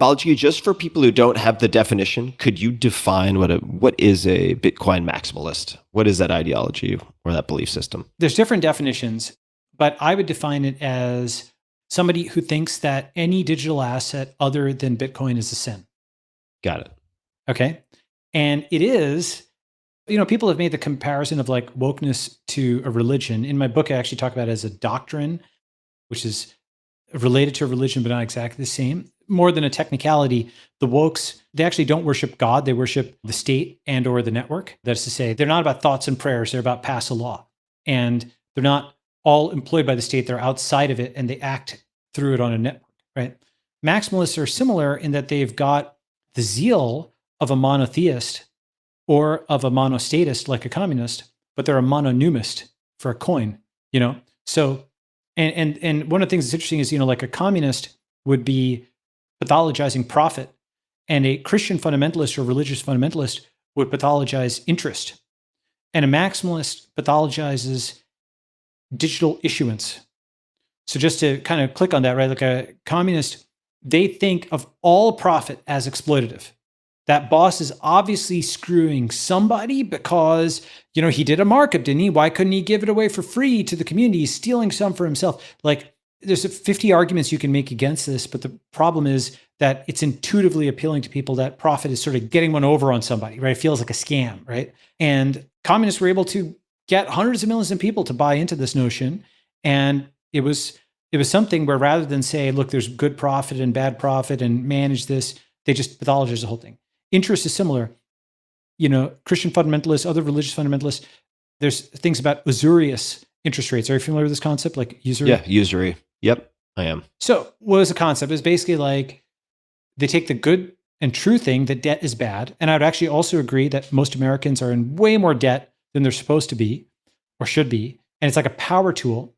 Balaji, just for people who don't have the definition, could you define what is a Bitcoin maximalist? What is that ideology or that belief system? There's different definitions, but I would define it as somebody who thinks that any digital asset other than Bitcoin is a sin. Got it. Okay. And it is, people have made the comparison of like wokeness to a religion. In my book, I actually talk about it as a doctrine, which is related to a religion, but not exactly the same. More than a technicality, the wokes, they actually don't worship God. They worship the state and or the network. That is to say, they're not about thoughts and prayers. They're about pass a law. And they're not all employed by the state. They're outside of it and they act through it on a network, right? Maximalists are similar in that they've got the zeal of a monotheist or of a monostatist like a communist, but they're a mononumist for a coin, So, and one of the things that's interesting is, like a communist would be pathologizing profit, and a Christian fundamentalist or religious fundamentalist would pathologize interest. And a maximalist pathologizes digital issuance. So just to kind of click on that, right? Like a communist, they think of all profit as exploitative. That boss is obviously screwing somebody because, he did a markup, didn't he? Why couldn't he give it away for free to the community? He's stealing some for himself. Like there's 50 arguments you can make against this, but the problem is that it's intuitively appealing to people that profit is sort of getting one over on somebody, right? It feels like a scam, right? And communists were able to get hundreds of millions of people to buy into this notion. And it was something where rather than say, look, there's good profit and bad profit and manage this, they just pathologize the whole thing. Interest is similar. Christian fundamentalists, other religious fundamentalists, there's things about usurious interest rates. Are you familiar with this concept? Like usury? Yeah, usury. Yep, I am. So what is the concept? It's basically like they take the good and true thing that debt is bad. And I would actually also agree that most Americans are in way more debt than they're supposed to be or should be. And it's like a power tool.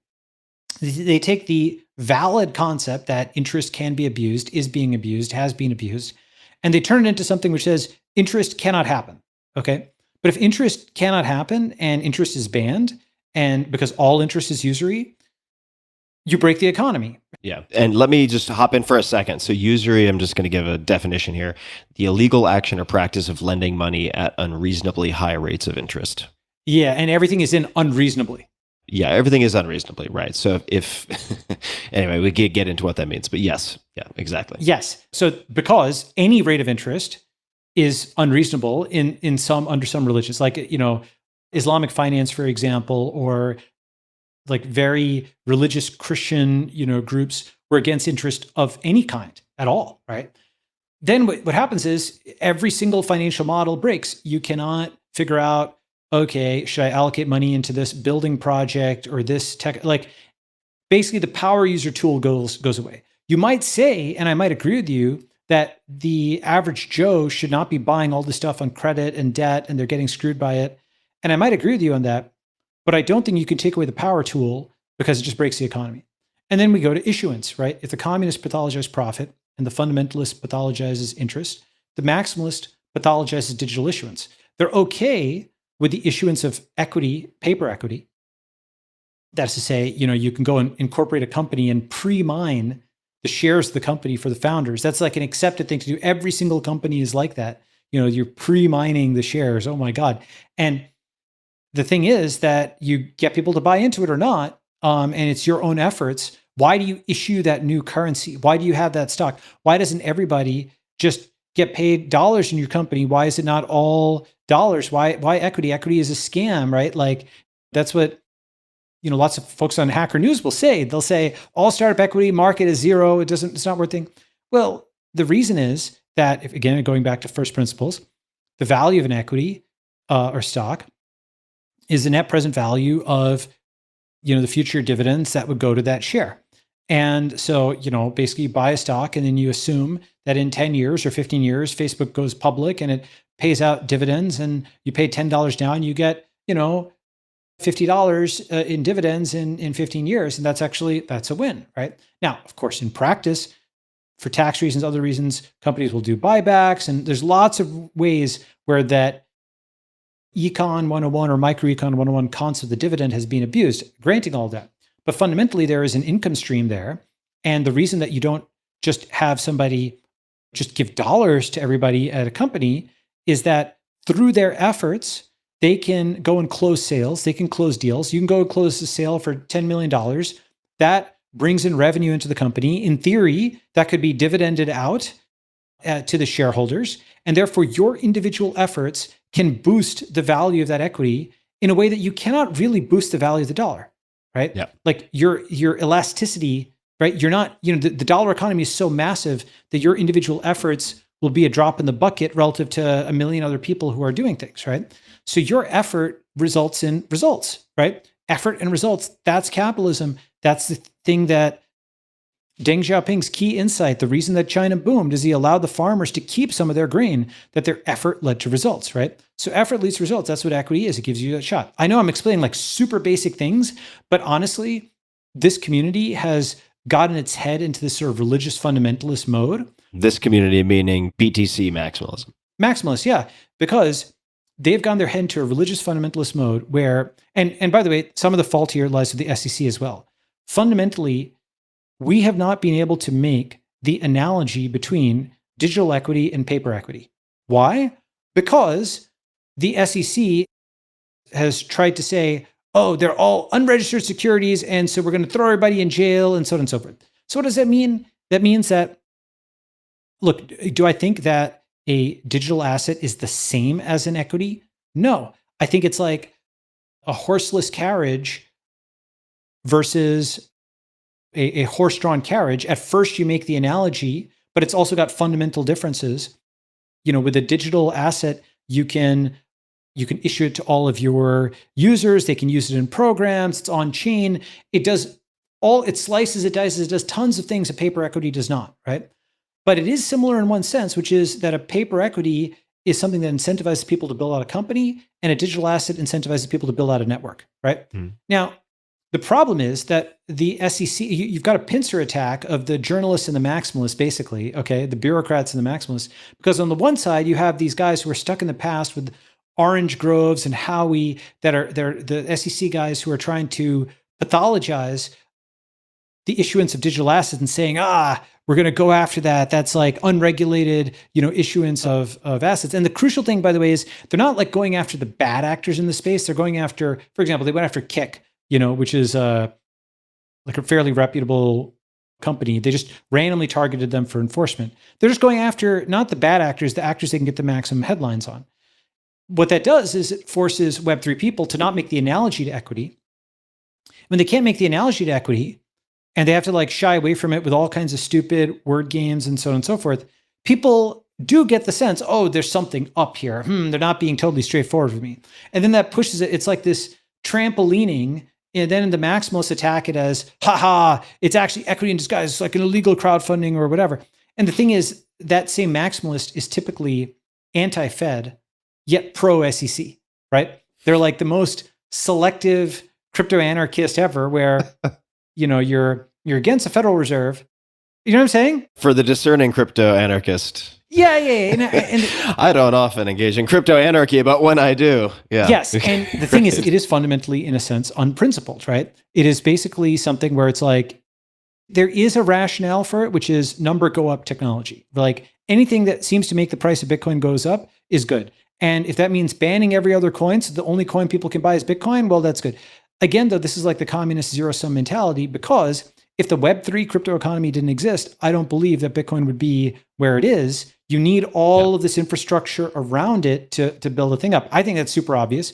They take the valid concept that interest can be abused, is being abused, has been abused, and they turn it into something which says interest cannot happen. Okay. But if interest cannot happen and interest is banned, and because all interest is usury, you break the economy. Yeah. And let me just hop in for a second. So usury, I'm just going to give a definition here. The illegal action or practice of lending money at unreasonably high rates of interest. Yeah. And everything is in unreasonably. Yeah. Everything is unreasonably, right? So if anyway, we could get into what that means, but yes. Yeah, exactly. Yes. So because any rate of interest is unreasonable under some religions, like, Islamic finance, for example, or like very religious Christian, groups were against interest of any kind at all, right? Then what happens is every single financial model breaks. You cannot figure out, okay, should I allocate money into this building project or this tech? Like basically the power user tool goes away. You might say, and I might agree with you, that the average Joe should not be buying all this stuff on credit and debt and they're getting screwed by it. And I might agree with you on that, but I don't think you can take away the power tool because it just breaks the economy. And then we go to issuance, right? If the communist pathologizes profit and the fundamentalist pathologizes interest, the maximalist pathologizes digital issuance. They're okay with the issuance of equity, paper equity. That's to say, you can go and incorporate a company and pre-mine the shares of the company for the founders. That's like an accepted thing to do. Every single company is like that. You're pre-mining the shares. Oh my God. And the thing is that you get people to buy into it or not, and it's your own efforts. Why do you issue that new currency? Why do you have that stock? Why doesn't everybody just get paid dollars in your company? Why is it not all dollars? Why equity? Equity is a scam, right? Like that's what lots of folks on Hacker News will say. They'll say all startup equity market is zero. It's not worth it. Well, the reason is that, if again, going back to first principles, the value of an equity or stock is the net present value of, the future dividends that would go to that share. And so, basically you buy a stock and then you assume that in 10 years or 15 years, Facebook goes public and it pays out dividends and you pay $10 now and you get, $50 in dividends in 15 years. And that's a win, right? Now, of course, in practice, for tax reasons, other reasons, companies will do buybacks. And there's lots of ways where that Econ 101 or Microecon 101 concept of the dividend has been abused, granting all that. But fundamentally, there is an income stream there. And the reason that you don't just have somebody just give dollars to everybody at a company is that through their efforts, they can go and close sales. They can close deals. You can go and close a sale for $10 million. That brings in revenue into the company. In theory, that could be dividended out to the shareholders. And therefore, your individual efforts can boost the value of that equity in a way that you cannot really boost the value of the dollar, right? Yeah. Like your elasticity, right? You're not, the dollar economy is so massive that your individual efforts will be a drop in the bucket relative to a million other people who are doing things, right? So your effort results in results, right? Effort and results, that's capitalism. That's the thing that Deng Xiaoping's key insight, the reason that China boomed is he allowed the farmers to keep some of their grain, that their effort led to results, right? So effort leads to results. That's what equity is. It gives you a shot. I know I'm explaining like super basic things, but honestly, this community has gotten its head into this sort of religious fundamentalist mode. This community meaning BTC maximalism. Maximalist, yeah, because they've gotten their head into a religious fundamentalist mode where, and by the way, some of the fault here lies with the SEC as well. Fundamentally, we have not been able to make the analogy between digital equity and paper equity. Why? Because the SEC has tried to say, oh, they're all unregistered securities, and so we're going to throw everybody in jail and so on and so forth. So what does that mean? That means that, look, do I think that a digital asset is the same as an equity? No. I think it's like a horseless carriage versus a horse-drawn carriage. At first, you make the analogy, but it's also got fundamental differences. With a digital asset, you can issue it to all of your users. They can use it in programs. It's on chain. It slices, it dices, it does tons of things a paper equity does not, right? But it is similar in one sense, which is that a paper equity is something that incentivizes people to build out a company, and a digital asset incentivizes people to build out a network, right? Now, the problem is that the SEC, you've got a pincer attack of the journalists and the maximalists, basically, okay, the bureaucrats and the maximalists, because on the one side, you have these guys who are stuck in the past with Orange Groves and Howie, they're the SEC guys who are trying to pathologize the issuance of digital assets and saying, we're going to go after that. That's like unregulated, issuance of assets. And the crucial thing, by the way, is they're not like going after the bad actors in the space. They're going after, for example, they went after Kik, which is like a fairly reputable company. They just randomly targeted them for enforcement. They're just going after not the bad actors, the actors they can get the maximum headlines on. What that does is it forces Web3 people to not make the analogy to equity. When they can't make the analogy to equity, and they have to like shy away from it with all kinds of stupid word games and so on and so forth, people do get the sense, oh, there's something up here. They're not being totally straightforward with me. And then that pushes it. It's like this trampolining. And then the maximalists attack it as, it's actually equity in disguise. It's like an illegal crowdfunding or whatever. And the thing is, that same maximalist is typically anti-Fed, yet pro-SEC, right? They're like the most selective crypto anarchist ever, where you're against the Federal Reserve. You know what I'm saying? For the discerning crypto anarchist. Yeah. And I don't often engage in crypto anarchy, but when I do, yeah. Yes, and the thing is, it is fundamentally, in a sense, unprincipled, right? It is basically something where it's like, there is a rationale for it, which is number go up technology. Like anything that seems to make the price of Bitcoin goes up is good. And if that means banning every other coin, so the only coin people can buy is Bitcoin, well, that's good. Again, though, this is like the communist zero-sum mentality, because if the Web3 crypto economy didn't exist, I don't believe that Bitcoin would be where it is. You need all of this infrastructure around it to build a thing up. I think that's super obvious.